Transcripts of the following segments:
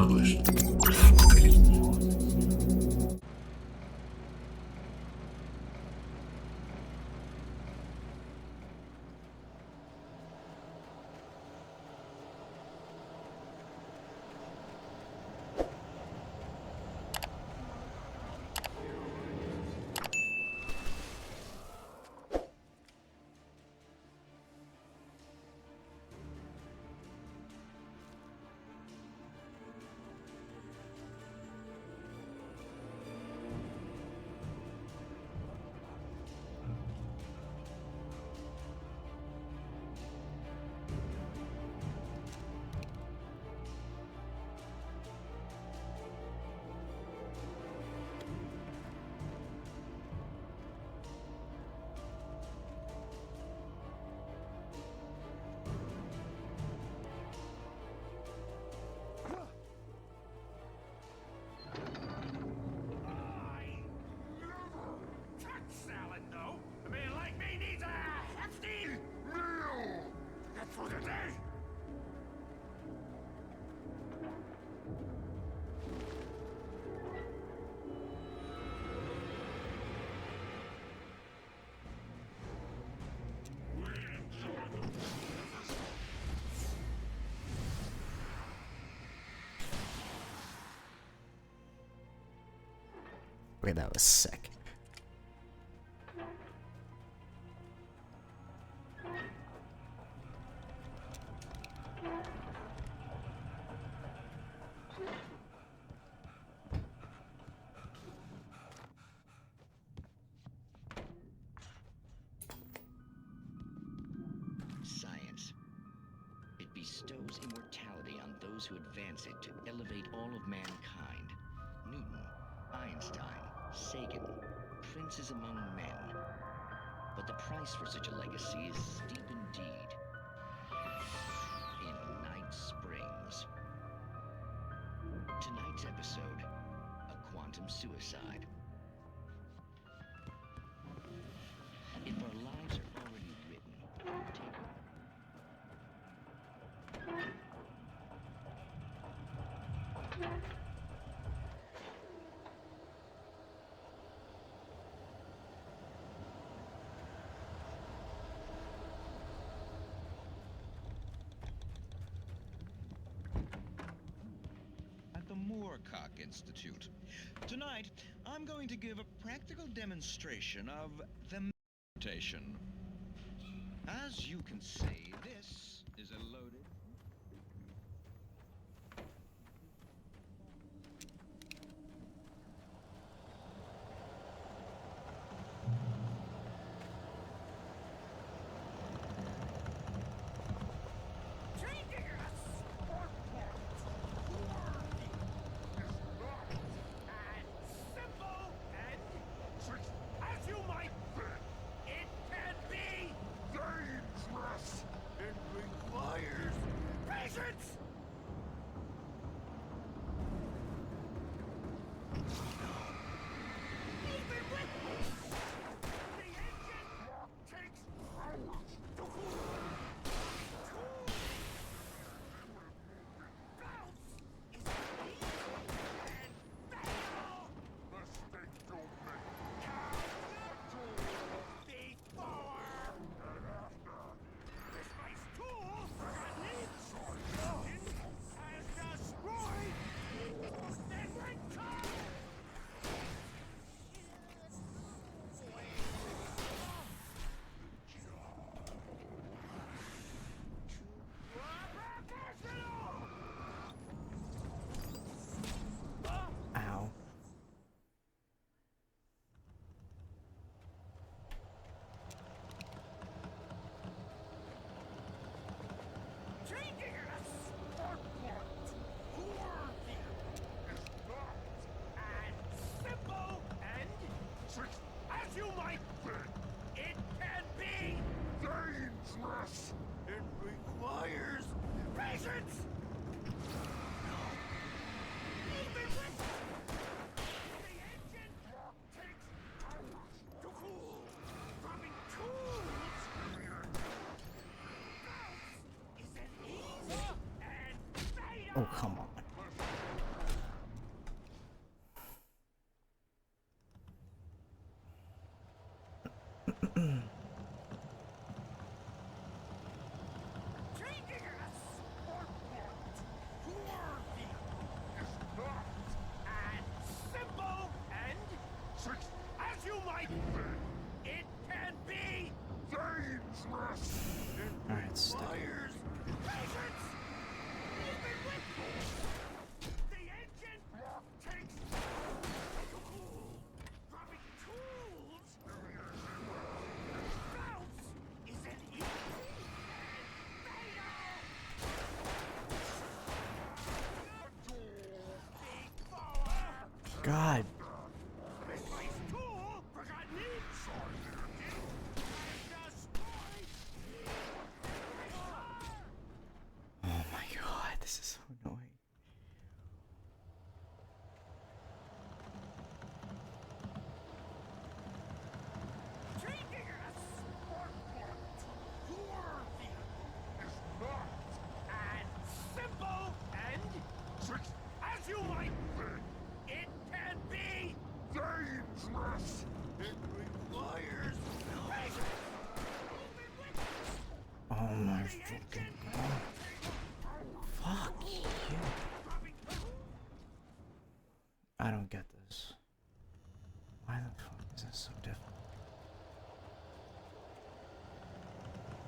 published. Okay, that was sick. Science. It bestows immortality on those who advance it to elevate all of mankind. Newton, Einstein, Sagan, princes among men. But the price for such a legacy is steep indeed. In Night Springs. Tonight's episode, a quantum suicide. If our lives are already written, take at the Moorcock Institute. Tonight, I'm going to give a practical demonstration of the meditation. As you can see, this is a loaded... Ow. As you might think, it can be dangerous. It requires patience. Even with the engine takes hours to cool. Dropping tools is an easy and fatal. Oh, come on. God. Misplaced tool, forgotten inside has destroyed. Oh my god, this is so annoying. Taking a smart one to your vehicle is not as simple and tricky as you might think. It can be dangerous. It requires patience. Oh my fucking god. Fuck you. I don't get this. Why the fuck is this so difficult?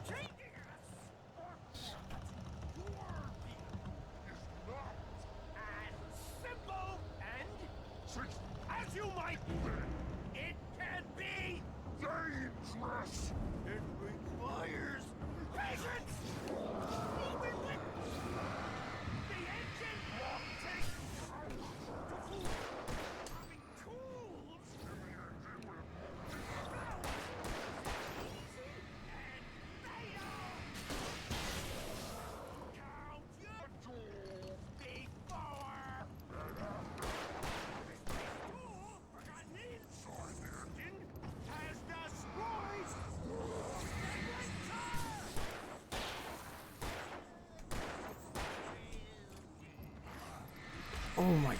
Taking a smart one to your vehicle is not as simple and tricky as you might think. It can be dangerous. It requires patience. The engine takes hours to cool. Having tools in the engine will blow. Easy and fatal. Count your tools before. This tool forgotten inside the engine has destroyed the Oh my.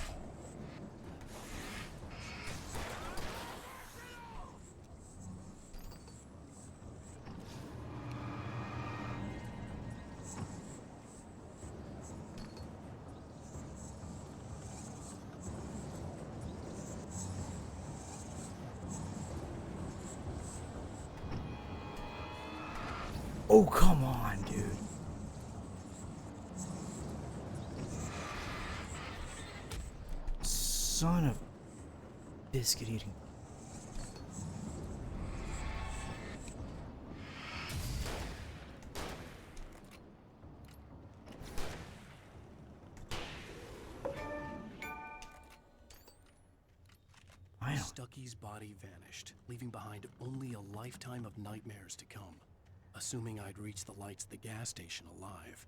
Oh, come on, dude. Son of biscuit eating. Stucky's body vanished, leaving behind only a lifetime of nightmares to come. Assuming I'd reach the lights at the gas station alive.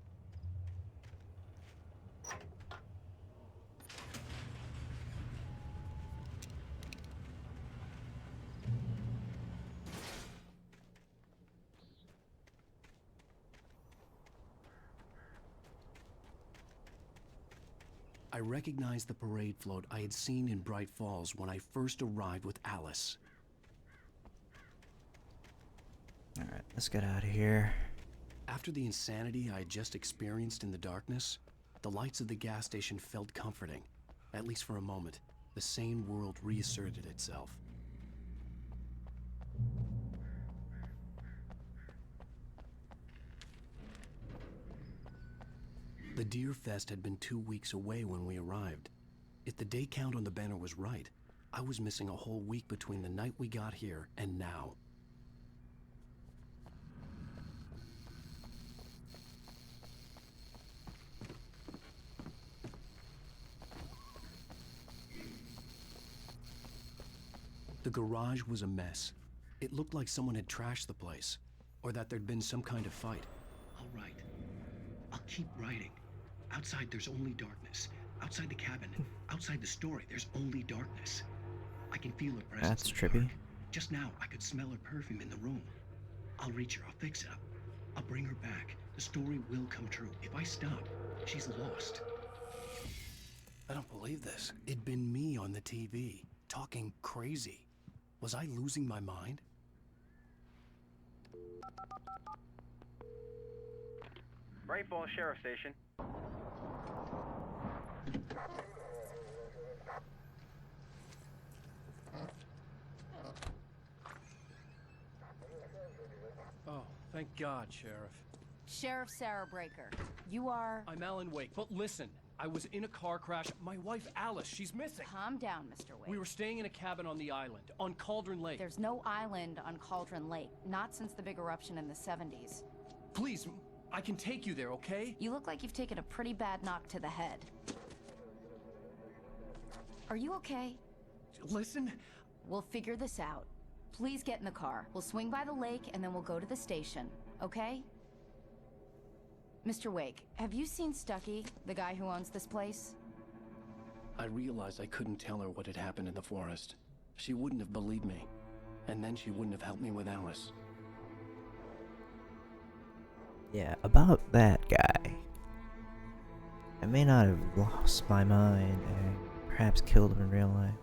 I recognized the parade float I had seen in Bright Falls when I first arrived with Alice. Alright, let's get out of here. After the insanity I had just experienced in the darkness, the lights of the gas station felt comforting. At least for a moment, the sane world reasserted itself. The Deer Fest had been 2 weeks away when we arrived. If the day count on the banner was right, I was missing a whole week between the night we got here and now. The garage was a mess. It looked like someone had trashed the place, or that there'd been some kind of fight. I'll write. I'll keep writing. Outside, there's only darkness. Outside the cabin, outside the story, there's only darkness. I can feel her presence. That's in the trippy. dark. Just now, I could smell her perfume in the room. I'll reach her. I'll fix it up. I'll bring her back. The story will come true. If I stop, she's lost. I don't believe this. It'd been me on the TV, talking crazy. Was I losing my mind? Bright Falls Sheriff Station. Oh, thank God, Sheriff. Sheriff Sarah Breaker, you are... I'm Alan Wake, but listen, I was in a car crash. My wife, Alice, she's missing. Calm down, Mr. Wake. We were staying in a cabin on the island, on Cauldron Lake. There's no island on Cauldron Lake, not since the big eruption in the 70s. Please, I can take you there, okay? You look like you've taken a pretty bad knock to the head. Are you okay? Listen, We'll figure this out. Please get in the car. We'll swing by the lake and then we'll go to the station, okay? Mr. Wake, have you seen Stucky, the guy who owns this place? I realized I couldn't tell her what had happened in the forest. She wouldn't have believed me. And then she wouldn't have helped me with Alice. Yeah, about that guy. I may not have lost my mind and perhaps killed him in real life.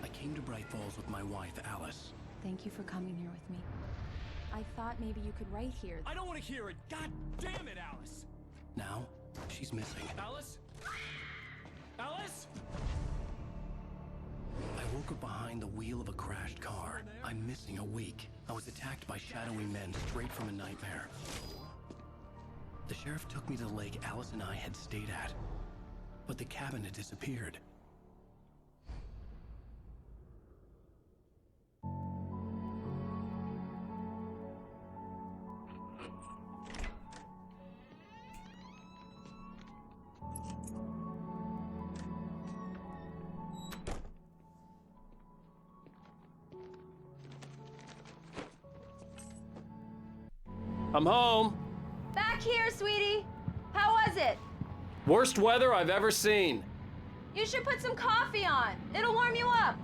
I came to Bright Falls with my wife, Alice. Thank you for coming here with me. I thought maybe you could write here. I don't want to hear it. God damn it, Alice. Now, she's missing. Alice? Alice? I woke up behind the wheel of a crashed car. I'm missing a week. I was attacked by shadowy men straight from a nightmare. The sheriff took me to the lake Alice and I had stayed at. But the cabin had disappeared. I'm home. Back here, sweetie. How was it? Worst weather I've ever seen. You should put some coffee on. It'll warm you up.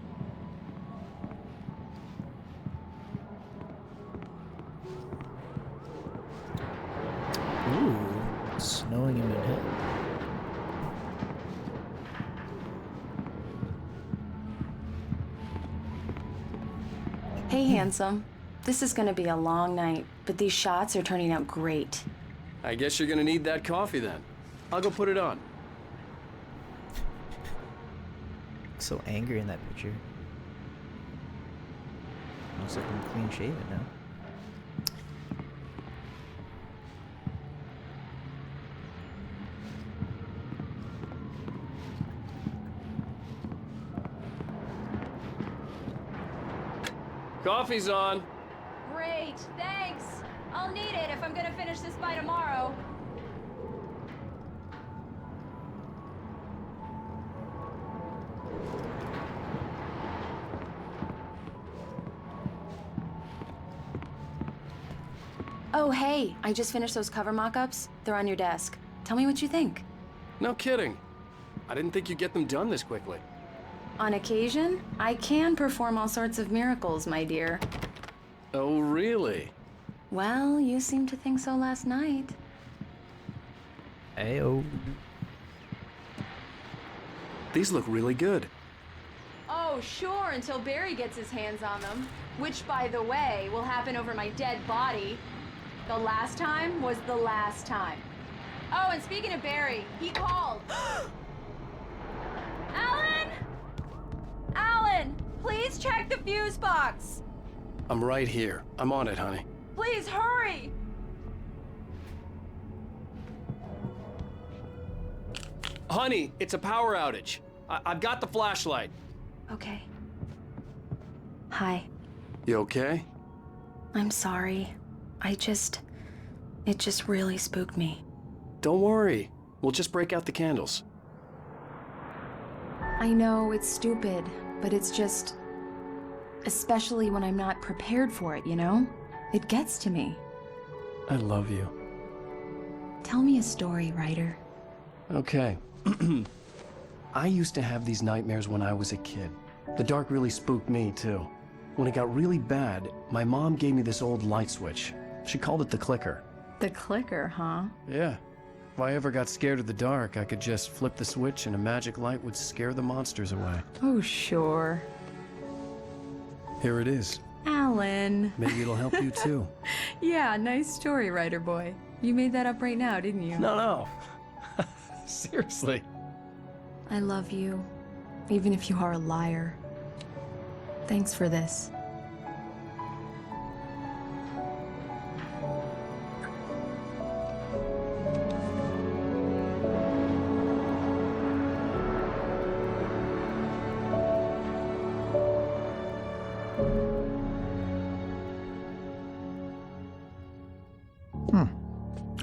Ooh, snowing in Manhattan. Hey, handsome. This is gonna be a long night, but these shots are turning out great. I guess you're gonna need that coffee then. I'll go put it on. So angry in that picture. Looks like I'm clean shaven now. Coffee's on. Great, thanks. I'll need it if I'm gonna finish this by tomorrow. Oh, hey, I just finished those cover mock-ups. They're on your desk. Tell me what you think. No kidding. I didn't think you'd get them done this quickly. On occasion, I can perform all sorts of miracles, my dear. Oh, really? Well, you seemed to think so last night. Ayo. These look really good. Oh, sure, until Barry gets his hands on them. Which, by the way, will happen over my dead body. The last time was the last time. Oh, and speaking of Barry, he called. Alan! Alan, please check the fuse box. I'm right here. I'm on it, honey. Please hurry. Honey, it's a power outage. I've got the flashlight. Okay. Hi. You okay? I'm sorry. It just really spooked me. Don't worry. We'll just break out the candles. I know it's stupid, but it's just... Especially when I'm not prepared for it, you know? It gets to me. I love you. Tell me a story, writer. Okay. I used to have these nightmares when I was a kid. The dark really spooked me, too. When it got really bad, my mom gave me this old light switch. She called it the clicker. The clicker, huh? Yeah. If I ever got scared of the dark, I could just flip the switch and a magic light would scare the monsters away. Oh, sure. Here it is. Alan. Maybe it'll help you, too. Yeah, nice story, writer boy. You made that up right now, didn't you? No. Seriously. I love you, even if you are a liar. Thanks for this.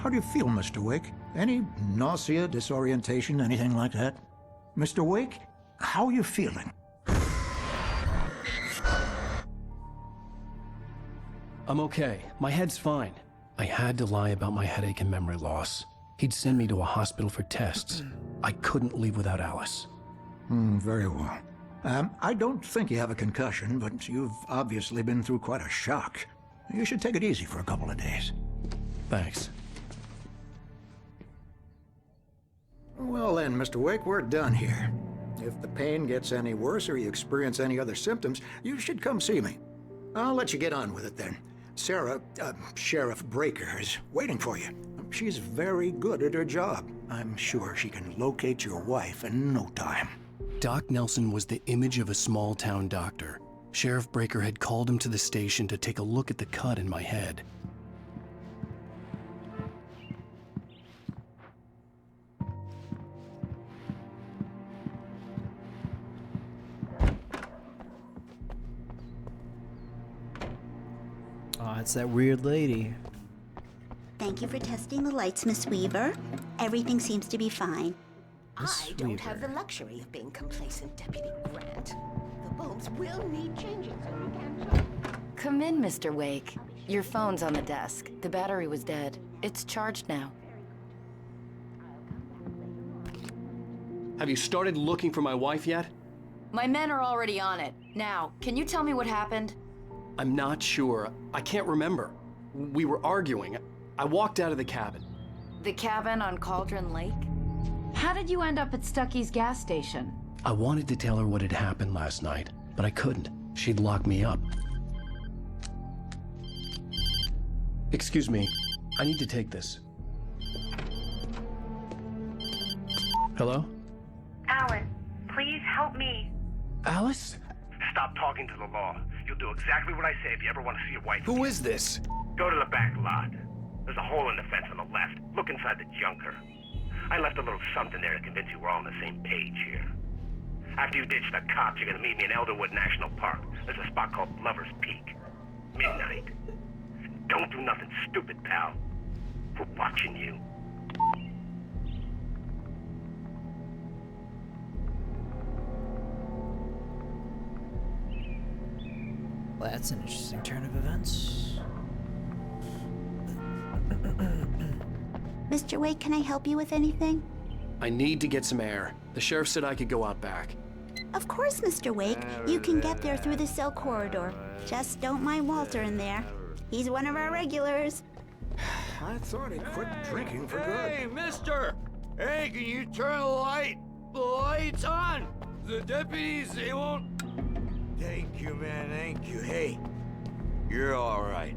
How do you feel, Mr. Wake? Any nausea, disorientation, anything like that? Mr. Wake, how are you feeling? I'm okay. My head's fine. I had to lie about my headache and memory loss. He'd send me to a hospital for tests. I couldn't leave without Alice. Very well. I don't think you have a concussion, but you've obviously been through quite a shock. You should take it easy for a couple of days. Thanks. Well then, Mr. Wake, we're done here. If the pain gets any worse or you experience any other symptoms, you should come see me. I'll let you get on with it then. Sarah, Sheriff Breaker, is waiting for you. She's very good at her job. I'm sure she can locate your wife in no time. Doc Nelson was the image of a small-town doctor. Sheriff Breaker had called him to the station to take a look at the cut in my head. Oh, it's that weird lady. Thank you for testing the lights, Miss Weaver. Everything seems to be fine. Miss I don't have Weaver. the luxury of being complacent, Deputy Grant. The bulbs will need changing, so you can... Come in, Mr. Wake. Your phone's on the desk. The battery was dead. It's charged now. Have you started looking for my wife yet? My men are already on it. Now, can you tell me what happened? I'm not sure. I can't remember. We were arguing. I walked out of the cabin. The cabin on Cauldron Lake? How did you end up at Stucky's gas station? I wanted to tell her what had happened last night, but I couldn't. She'd lock me up. Excuse me. I need to take this. Hello? Alan, please help me. Alice? Stop talking to the law. You'll do exactly what I say if you ever want to see your wife. Who is this? Go to the back lot. There's a hole in the fence on the left. Look inside the junker. I left a little something there to convince you we're all on the same page here. After you ditch the cops, you're gonna meet me in Elderwood National Park. There's a spot called Lover's Peak. Midnight. Don't do nothing stupid, pal. We're watching you. Well, that's an interesting turn of events. Mr. Wake, can I help you with anything? I need to get some air. The sheriff said I could go out back. Of course, Mr. Wake. You can get there through the cell corridor. Just don't mind Walter in there. He's one of our regulars. I thought he quit drinking for good. Hey, mister! Hey, can you turn the light? The light's on! The deputies, they won't... Thank you, man, thank you. Hey, you're all right.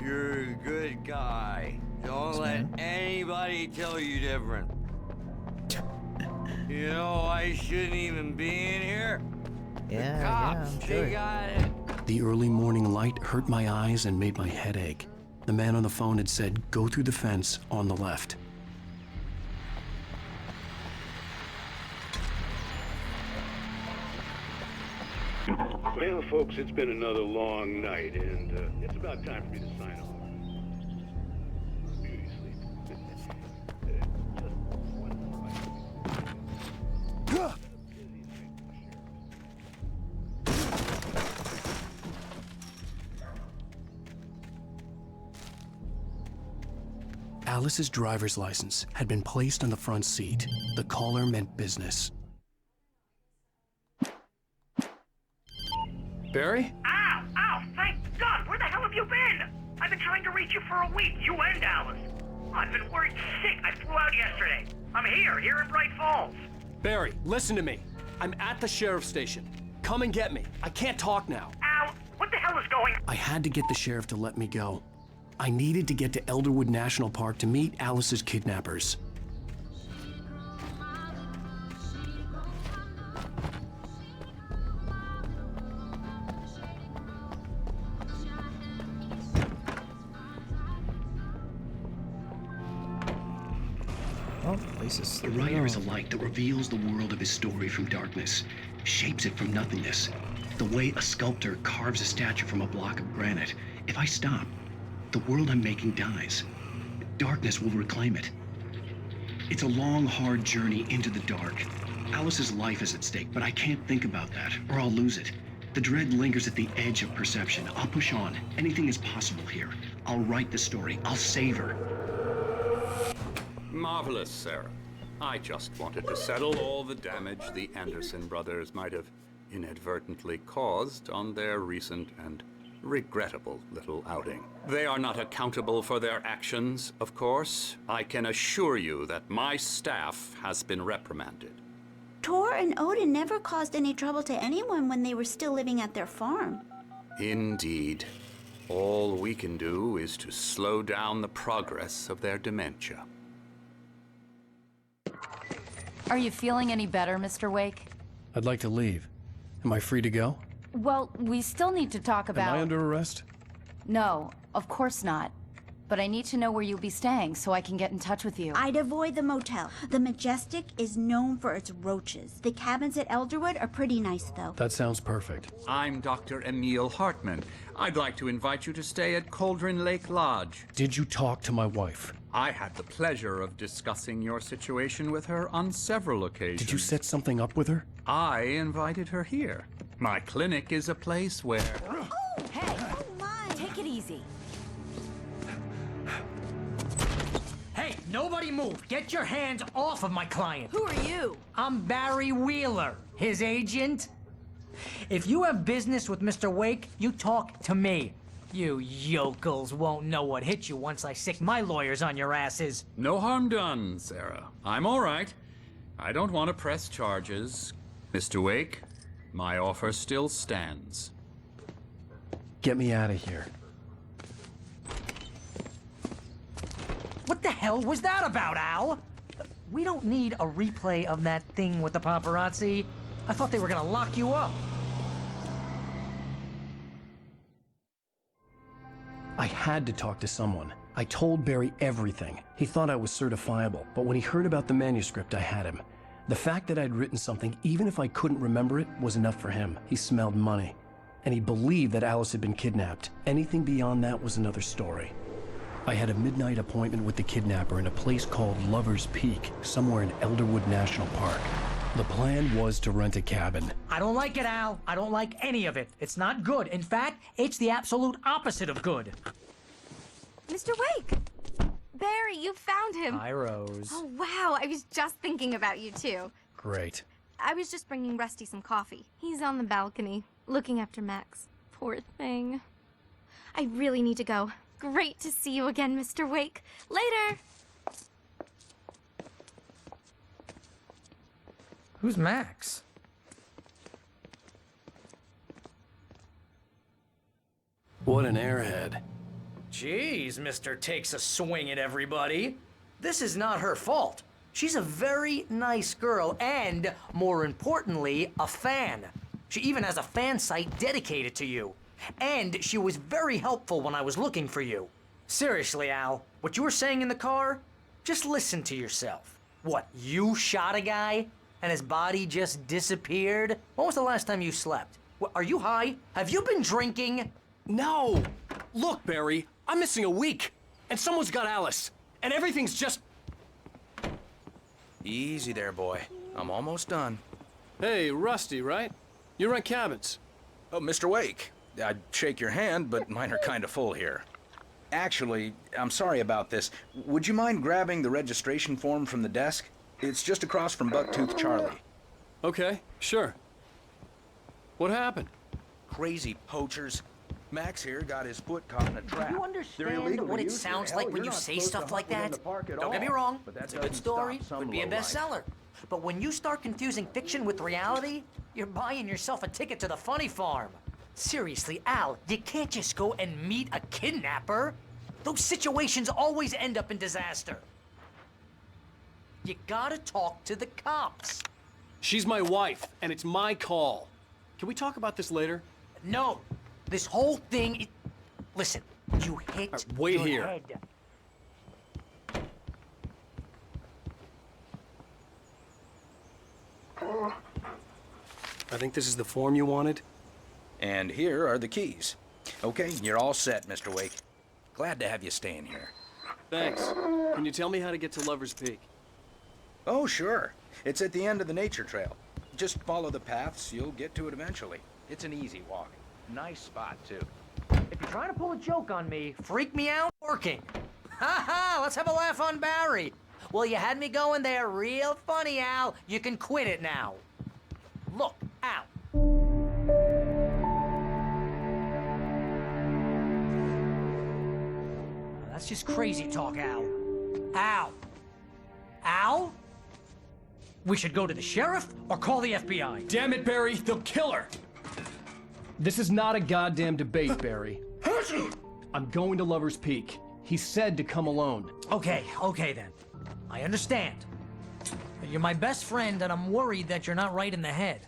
You're a good guy. Don't let anybody tell you different. You know, I shouldn't even be in here. Yeah, The cops, I'm sure. they got it. The early morning light hurt my eyes and made my head ache. The man on the phone had said, go through the fence on the left. Well, folks, it's been another long night, and it's about time for me to sign off. Beauty sleep. Alice's driver's license had been placed on the front seat. The caller meant business. Barry? Ow! Ow! Thank God! Where the hell have you been? I've been trying to reach you for a week, you and Alice. I've been worried sick. I flew out yesterday. I'm here in Bright Falls. Barry, listen to me. I'm at the sheriff's station. Come and get me. I can't talk now. Al, what the hell is going on? I had to get the sheriff to let me go. I needed to get to Elderwood National Park to meet Alice's kidnappers. Oh, places. The writer is a light that reveals the world of his story from darkness, shapes it from nothingness. The way a sculptor carves a statue from a block of granite. If I stop, the world I'm making dies. Darkness will reclaim it. It's a long, hard journey into the dark. Alice's life is at stake, but I can't think about that, or I'll lose it. The dread lingers at the edge of perception. I'll push on. Anything is possible here. I'll write the story. I'll save her. Marvelous, Sarah. I just wanted to settle all the damage the Anderson brothers might have inadvertently caused on their recent and regrettable little outing. They are not accountable for their actions, of course. I can assure you that my staff has been reprimanded. Tor and Odin never caused any trouble to anyone when they were still living at their farm. Indeed. All we can do is to slow down the progress of their dementia. Are you feeling any better, Mr. Wake? I'd like to leave. Am I free to go? Well, we still need to talk about... Am I under arrest? No, of course not. But I need to know where you'll be staying so I can get in touch with you. I'd avoid the motel. The Majestic is known for its roaches. The cabins at Elderwood are pretty nice, though. That sounds perfect. I'm Dr. Emil Hartman. I'd like to invite you to stay at Cauldron Lake Lodge. Did you talk to my wife? I had the pleasure of discussing your situation with her on several occasions. Did you set something up with her? I invited her here. My clinic is a place where... Oh, hey! Oh, my! Take it easy. Hey, nobody move. Get your hands off of my client. Who are you? I'm Barry Wheeler, his agent. If you have business with Mr. Wake, you talk to me. You yokels won't know what hit you once I sick my lawyers on your asses. No harm done, Sarah. I'm all right. I don't want to press charges. Mr. Wake, my offer still stands. Get me out of here. What the hell was that about, Al? We don't need a replay of that thing with the paparazzi. I thought they were gonna lock you up. I had to talk to someone. I told Barry everything. He thought I was certifiable, but when he heard about the manuscript, I had him. The fact that I'd written something, even if I couldn't remember it, was enough for him. He smelled money. And he believed that Alice had been kidnapped. Anything beyond that was another story. I had a midnight appointment with the kidnapper in a place called Lover's Peak, somewhere in Elderwood National Park. The plan was to rent a cabin. I don't like it, Al. I don't like any of it. It's not good. In fact, it's the absolute opposite of good. Mr. Wake! Barry, you found him. Hi, Rose. Oh, wow. I was just thinking about you, too. Great. I was just bringing Rusty some coffee. He's on the balcony, looking after Max. Poor thing. I really need to go. Great to see you again, Mr. Wake. Later! Who's Max? What an airhead. Jeez, Mr. Takes a swing at everybody. This is not her fault. She's a very nice girl and, more importantly, a fan. She even has a fan site dedicated to you. And she was very helpful when I was looking for you. Seriously, Al, what you were saying in the car? Just listen to yourself. What, you shot a guy? And his body just disappeared? When was the last time you slept? What, are you high? Have you been drinking? No! Look, Barry, I'm missing a week. And someone's got Alice. And everything's just... Easy there, boy. I'm almost done. Hey, Rusty, right? You rent cabins. Oh, Mr. Wake. I'd shake your hand, but mine are kind of full here. Actually, I'm sorry about this. Would you mind grabbing the registration form from the desk? It's just across from Bucktooth Charlie. Okay, sure. What happened? Crazy poachers. Max here got his foot caught in a trap. Do you understand what it sounds like when you say stuff like that? Don't get me wrong, it's a good story, could be a bestseller. But when you start confusing fiction with reality, you're buying yourself a ticket to the funny farm. Seriously, Al, you can't just go and meet a kidnapper. Those situations always end up in disaster. You gotta talk to the cops. She's my wife, and it's my call. Can we talk about this later? No, this whole thing. Listen, you hit wait your here. head. I think this is the form you wanted. And here are the keys. Okay, you're all set, Mr. Wake. Glad to have you staying here. Thanks. Can you tell me how to get to Lover's Peak? Oh, sure. It's at the end of the nature trail. Just follow the paths, you'll get to it eventually. It's an easy walk. Nice spot, too. If you're trying to pull a joke on me, freak me out working. Ha ha, let's have a laugh on Barry. Well, you had me going there real funny, Al. You can quit it now. Look, Al. That's just crazy talk, Al. Al. Al? We should go to the sheriff or call the FBI. Damn it, Barry, they'll kill her! This is not a goddamn debate, Barry. I'm going to Lover's Peak. He said to come alone. Okay then. I understand. But you're my best friend, and I'm worried that you're not right in the head.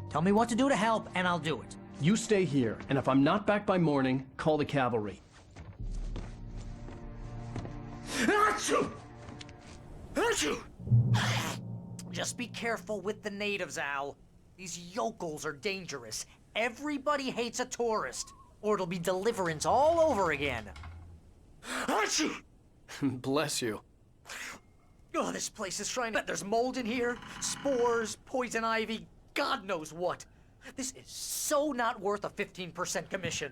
Tell me what to do to help, and I'll do it. You stay here, and if I'm not back by morning, call the cavalry. Achoo! Achoo! Just be careful with the natives, Al. These yokels are dangerous. Everybody hates a tourist, or it'll be Deliverance all over again. Achoo! Bless you. Oh, this place is trying to... There's mold in here, spores, poison ivy, God knows what. This is so not worth a 15% commission.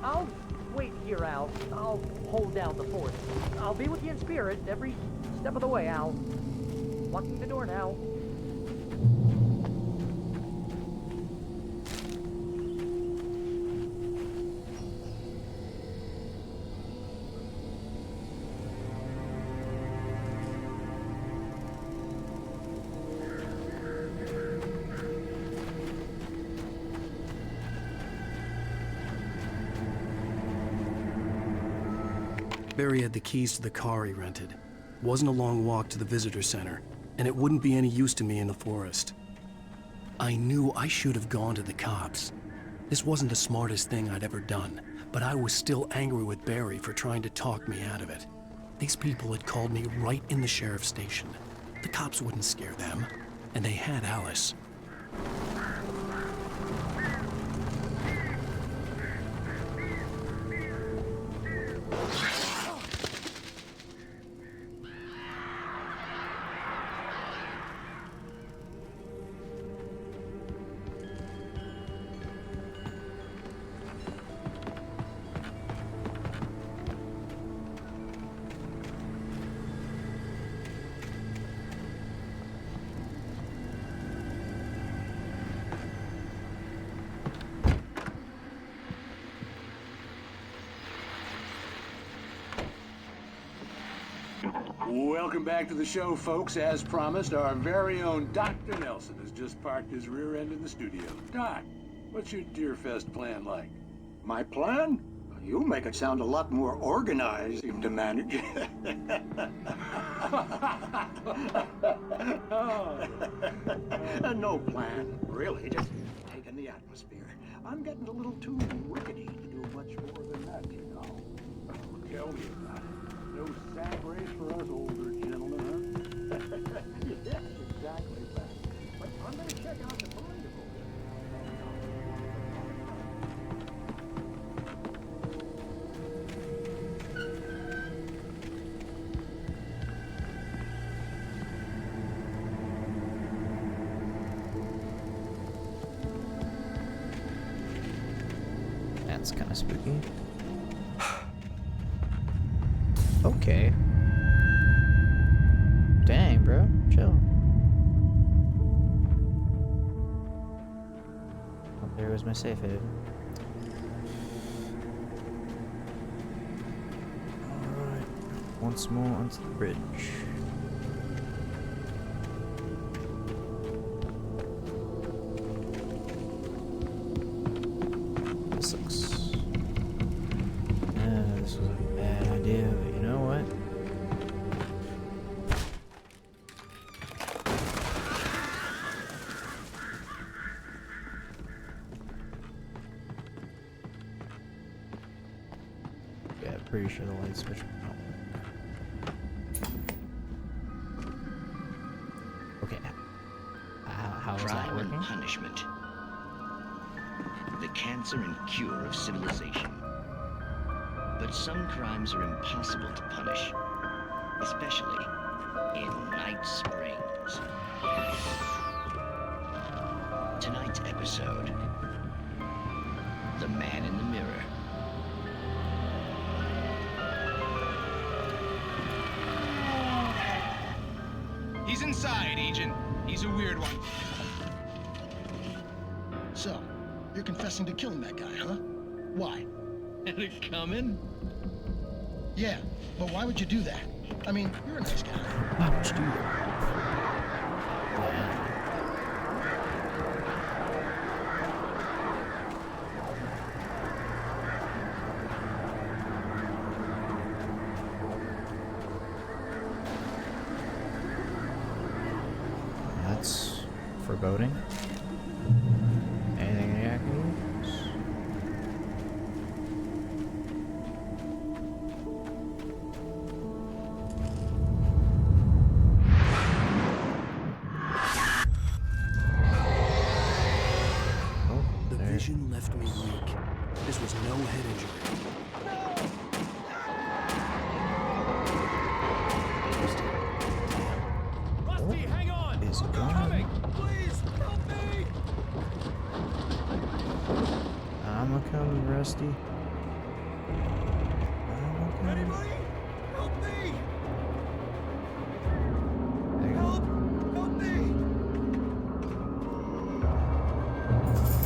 I'll wait here, Al. I'll hold down the fort. I'll be with you in spirit every step of the way, Al. Locking the door now. Barry had the keys to the car he rented. It wasn't a long walk to the visitor center, and it wouldn't be any use to me in the forest. I knew I should have gone to the cops. This wasn't the smartest thing I'd ever done, but I was still angry with Barry for trying to talk me out of it. These people had called me right in the sheriff's station. The cops wouldn't scare them, and they had Alice. Welcome back to the show, folks. As promised, our very own Dr. Nelson has just parked his rear end in the studio. Doc, what's your Deerfest plan like? My plan? You make it sound a lot more organized to manage. No plan, really. Just taking the atmosphere. I'm getting a little too rickety to do much more than that, you know. Tell me about it. No sack race for us older gentlemen, huh? Yes, exactly that. But I'm going to check out the political. That's kind of spooky. Okay. Dang, bro. Chill. Oh, there was my safe haven. Alright. Once more onto the bridge. This looks... this was a bad idea, but you know what? Yeah, pretty sure the light switch went out. Okay. How is that Crime working? and punishment. The cancer and cure of civilization. But some crimes are impossible to punish, especially in Night Springs. Tonight's episode, The Man in the Mirror. He's inside, Agent. He's a weird one. So, you're confessing to killing that guy, huh? Why? Had it coming? Yeah, but why would you do that? I mean, you're a nice guy. Why would you do that? That's foreboding. Anything I can use? The vision left me weak. This was no head injury. Rusty, hang on! Is it I'm going? coming! Please, help me! I'm a coming, Rusty. I'm a Anybody? Help me! Hang Help! Help me!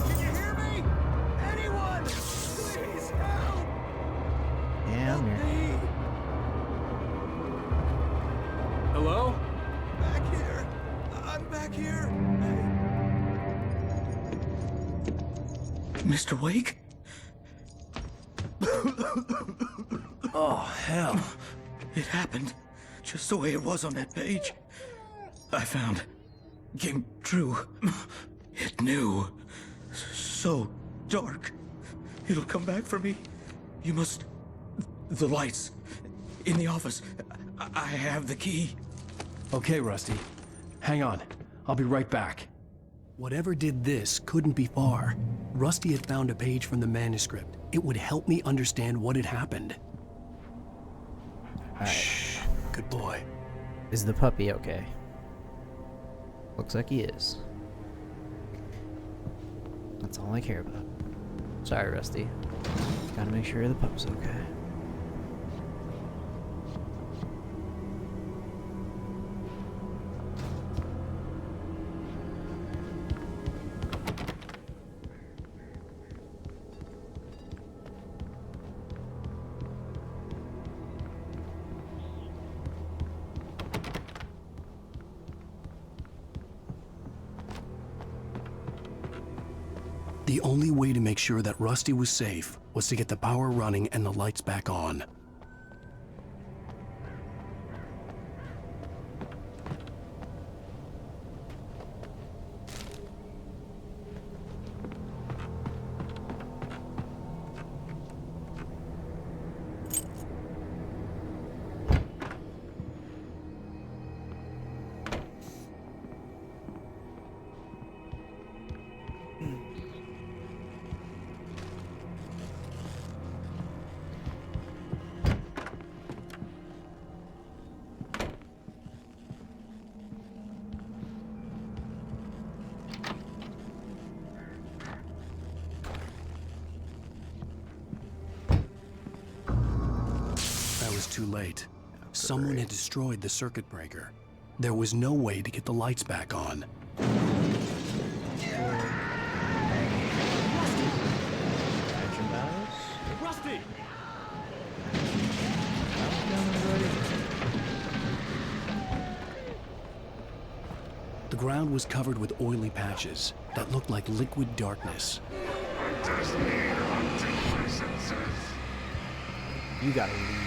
Can you hear me? Anyone! Please help! Yeah, I'm here. Hello? Back here! I'm back here! Mr. Wake? Oh, hell. It happened just the way it was on that page. I found. Came true. It knew. So dark. It'll come back for me. You must. The lights. In the office. I have the key. Okay, Rusty. Hang on. I'll be right back. Whatever did this couldn't be far. Rusty had found a page from the manuscript. It would help me understand what had happened. Shh. Good boy. Is the puppy okay? Looks like he is. That's all I care about. Sorry, Rusty. Gotta make sure the pup's okay. The only way to make sure that Rusty was safe was to get the power running and the lights back on. Too late. Someone had destroyed the circuit breaker. There was no way to get the lights back on. Rusty! The ground was covered with oily patches that looked like liquid darkness. You gotta leave.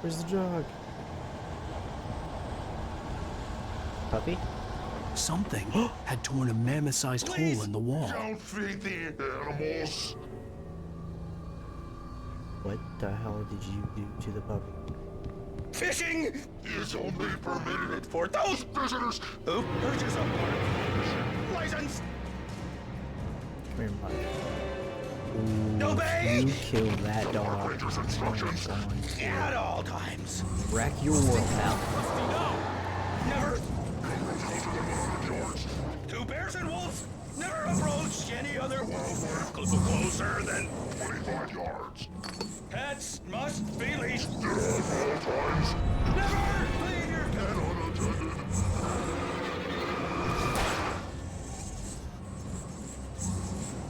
Where's the dog? Puppy? Something had torn a mammoth-sized hole in the wall. Don't feed the animals. What the hell did you do to the puppy? Fishing is only permitted for those visitors who purchase a park license. Come here, puppy. Obey! You kill that dog. At all times. Wreck your world, pal. Never. Two bears and wolves never approach any other wildlife closer than 25 yards. Pets must be leashed at all times. Never leave your pet unattended.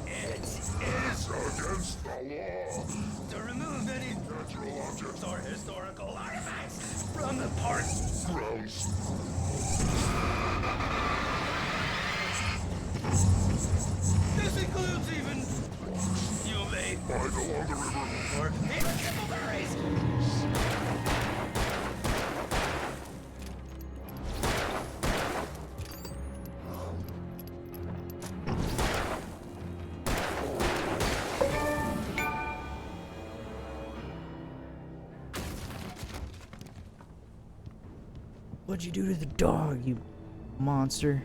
It is against the law to remove any natural objects or historical artifacts from the park grounds. This includes even you may find along the river or even kippleberries. What'd you do to the dog, you monster?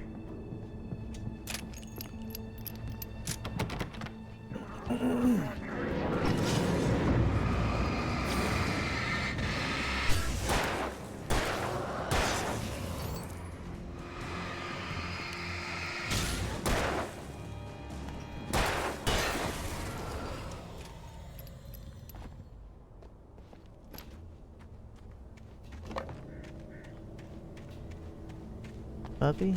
Puppy?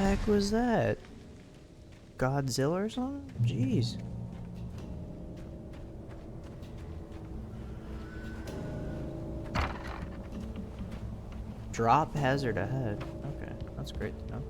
heck was that? Godzilla or something? Jeez. Drop hazard ahead. Okay, that's great to know.